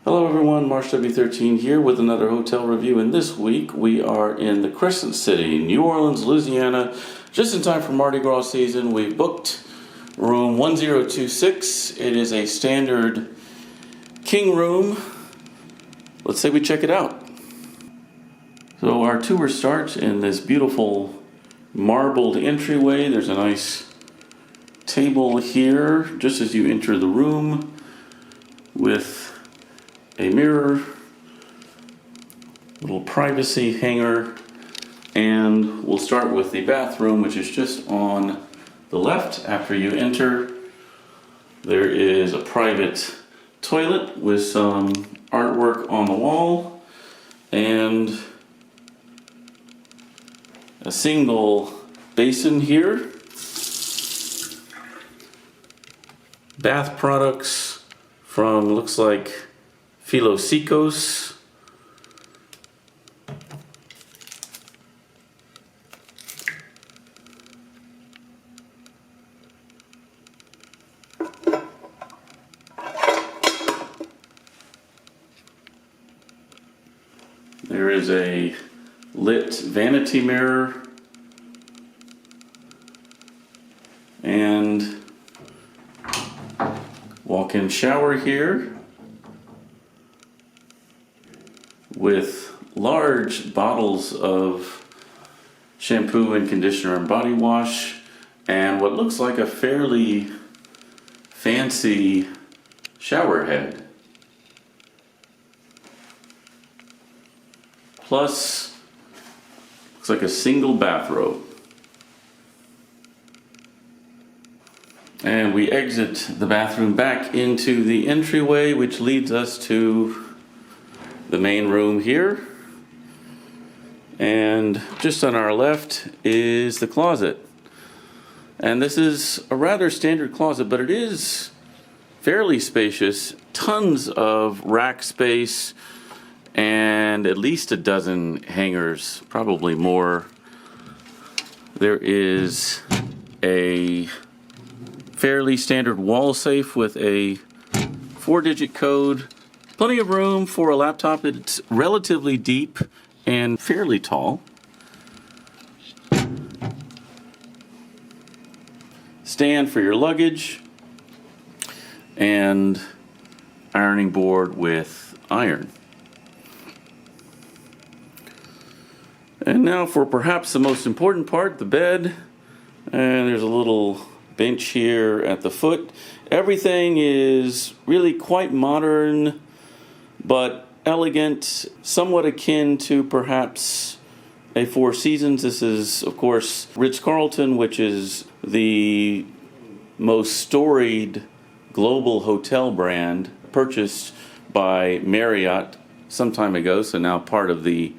Hello everyone, Marsh W13 here with another hotel review, and this week we are in the Crescent City, New Orleans, Louisiana, just in time for Mardi Gras season. We've booked room 1026. It is a standard king room. Let's say we check it out. So our tour starts in this beautiful marbled entryway. There's a nice table here just as you enter the room with a mirror, little privacy hanger, and we'll start with the bathroom, which is just on the left after you enter. There is a private toilet with some artwork on the wall and a single basin here. Bath products from, looks like, Filosicos. There is a lit vanity mirror and walk-in shower here with large bottles of shampoo and conditioner and body wash and what looks like a fairly fancy shower head. Plus, looks like a single bathrobe. And we exit the bathroom back into the entryway, which leads us to the main room here. And just on our left is the closet. And this is a rather standard closet, but it is fairly spacious. Tons of rack space and at least a dozen hangers, probably more. There is a fairly standard wall safe with a 4-digit code. Plenty of room for a laptop. It's relatively deep and fairly tall. Stand for your luggage and ironing board with iron. And now for perhaps the most important part, the bed. And there's a little bench here at the foot. Everything is really quite modern, but elegant, somewhat akin to perhaps a Four Seasons. This is, of course, Ritz-Carlton, which is the most storied global hotel brand, purchased by Marriott some time ago, so now part of the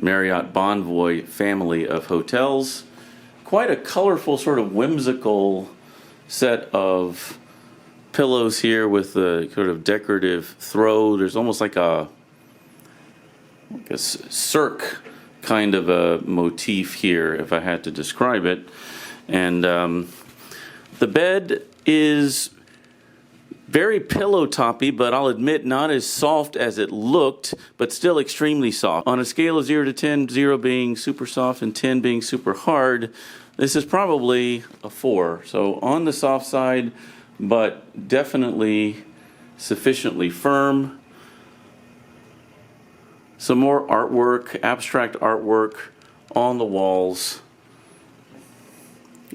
Marriott Bonvoy family of hotels. Quite a colorful, sort of whimsical set of pillows here with a sort of decorative throw. There's almost like a cirque kind of a motif here, if I had to describe it. And the bed is very pillow toppy, but I'll admit not as soft as it looked, but still extremely soft. On a scale of 0 to 10, 0 being super soft and 10 being super hard, this is probably a 4. So on the soft side, but definitely sufficiently firm. Some more artwork, abstract artwork on the walls.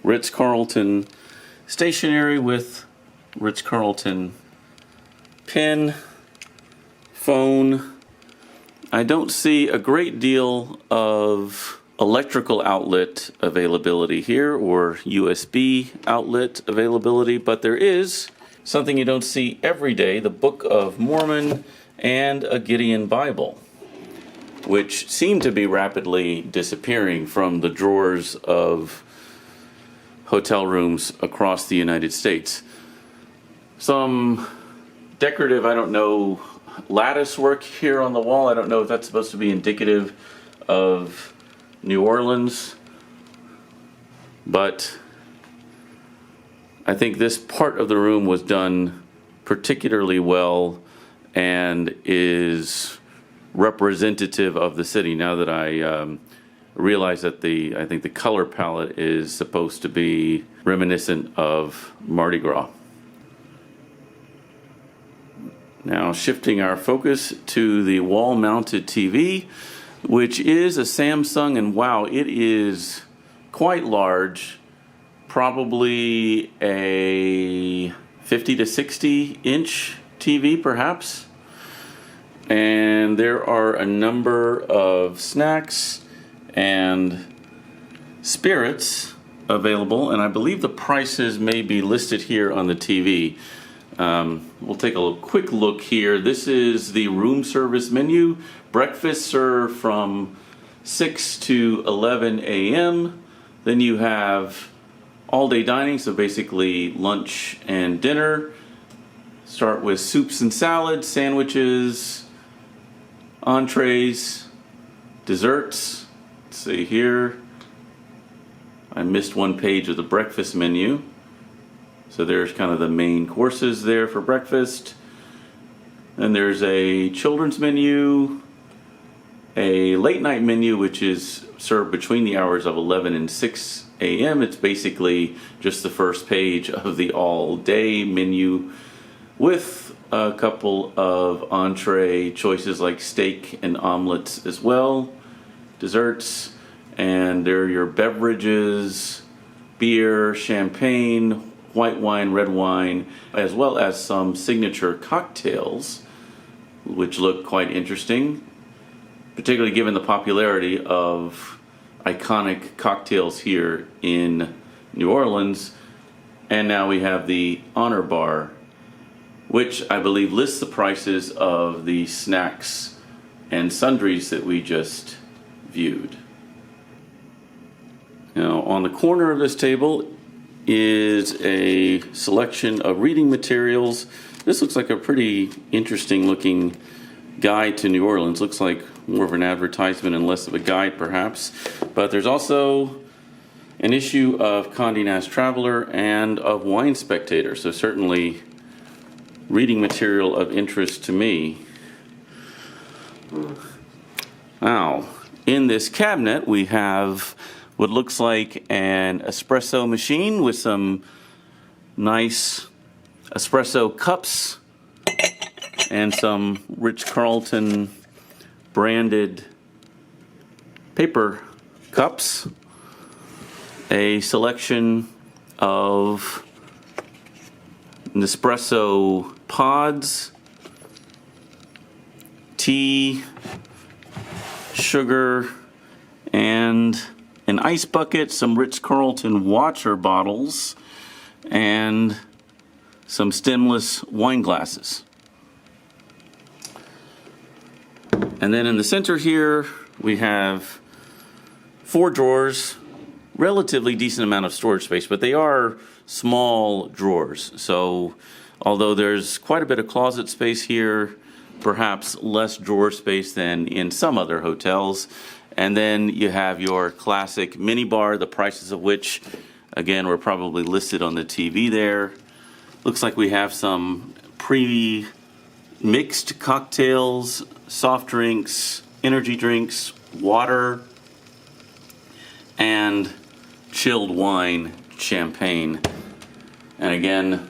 Ritz-Carlton stationery with Ritz-Carlton pen, phone. I don't see a great deal of electrical outlet availability here or USB outlet availability, but there is something you don't see every day, the Book of Mormon and a Gideon Bible, which seem to be rapidly disappearing from the drawers of hotel rooms across the United States. Some decorative, I don't know, lattice work here on the wall. I don't know if that's supposed to be indicative of New Orleans, but I think this part of the room was done particularly well and is representative of the city. Now that I realize that I think the color palette is supposed to be reminiscent of Mardi Gras. Now shifting our focus to the wall-mounted TV, which is a Samsung, and wow, it is quite large, probably a 50 to 60 inch TV perhaps. And there are a number of snacks and spirits available, and I believe the prices may be listed here on the TV. We'll take a quick look here. This is the room service menu. Breakfast served from 6 to 11 a.m. Then you have all-day dining, so basically lunch and dinner. Start with soups and salads, sandwiches, entrees, desserts. Let's see here. I missed one page of the breakfast menu. So there's kind of the main courses there for breakfast. And there's a children's menu, a late night menu, which is served between the hours of 11 and 6 a.m. It's basically just the first page of the all-day menu with a couple of entree choices like steak and omelets as well, desserts, and there are your beverages, beer, champagne, white wine, red wine, as well as some signature cocktails, which look quite interesting, particularly given the popularity of iconic cocktails here in New Orleans. And now we have the Honor Bar, which I believe lists the prices of the snacks and sundries that we just viewed. Now, on the corner of this table is a selection of reading materials. This looks like a pretty interesting looking guide to New Orleans. Looks like more of an advertisement and less of a guide perhaps. But there's also an issue of Condé Nast Traveler and of Wine Spectator. So certainly reading material of interest to me. Now, in this cabinet we have what looks like an espresso machine with some nice espresso cups and some Ritz-Carlton branded paper cups, a selection of Nespresso pods, tea, sugar, and an ice bucket, some Ritz-Carlton water bottles, and some stemless wine glasses. And then in the center here, we have 4 drawers, relatively decent amount of storage space, but they are small drawers. So although there's quite a bit of closet space here, perhaps less drawer space than in some other hotels. And then you have your classic mini bar, the prices of which, again, were probably listed on the TV there. Looks like we have some pre-mixed cocktails, soft drinks, energy drinks, water, and chilled wine, champagne. And again,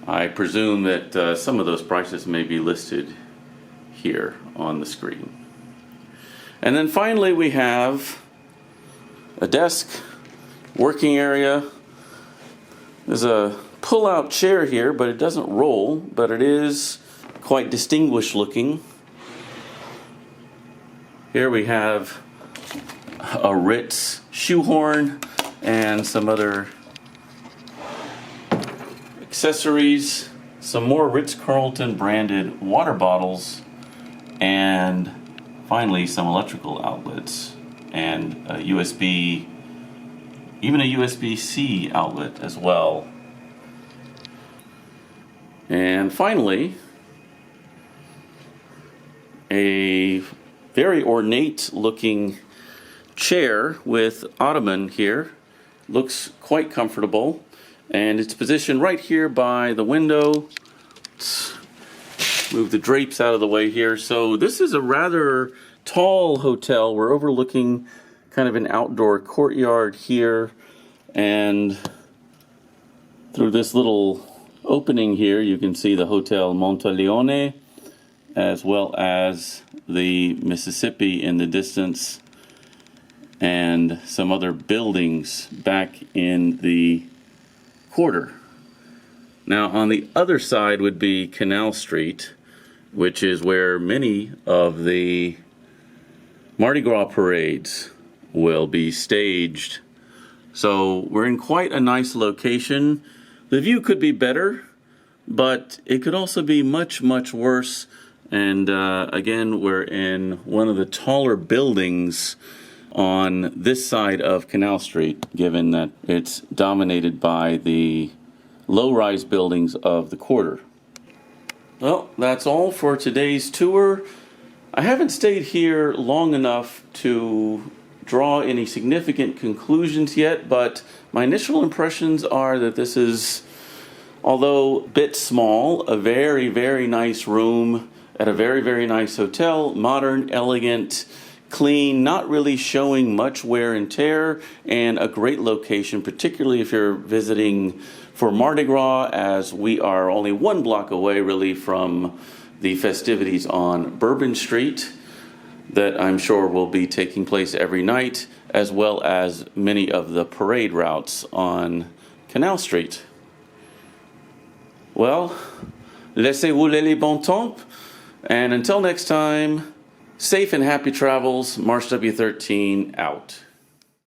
I presume that some of those prices may be listed here on the screen. And then finally we have a desk, working area. There's a pull-out chair here, but it doesn't roll, but it is quite distinguished looking. Here we have a Ritz shoehorn and some other accessories, some more Ritz-Carlton branded water bottles, and finally some electrical outlets and a USB, even a USB-C outlet as well. And finally, a very ornate looking chair with ottoman here. Looks quite comfortable, and it's positioned right here by the window. Let's Move the drapes out of the way here. So this is a rather tall hotel. We're overlooking kind of an outdoor courtyard here, and through this little opening here you can see the Hotel Monteleone as well as the Mississippi in the distance and some other buildings back in the quarter. Now on the other side would be Canal Street, which is where many of the Mardi Gras parades will be staged. So we're in quite a nice location. The view could be better, but it could also be much, much worse. And again, we're in one of the taller buildings on this side of Canal Street, given that it's dominated by the low-rise buildings of the quarter. Well, that's all for today's tour. I haven't stayed here long enough to draw any significant conclusions yet, but my initial impressions are that this is, although a bit small, a very, very nice room at a very, very nice hotel. Modern, elegant, clean, not really showing much wear and tear, and a great location, particularly if you're visiting for Mardi Gras, as we are only 1 block away really from the festivities on Bourbon Street that I'm sure will be taking place every night, as well as many of the parade routes on Canal Street. Well, laissez rouler les bon temps, and until next time, safe and happy travels. Marsh W13 out.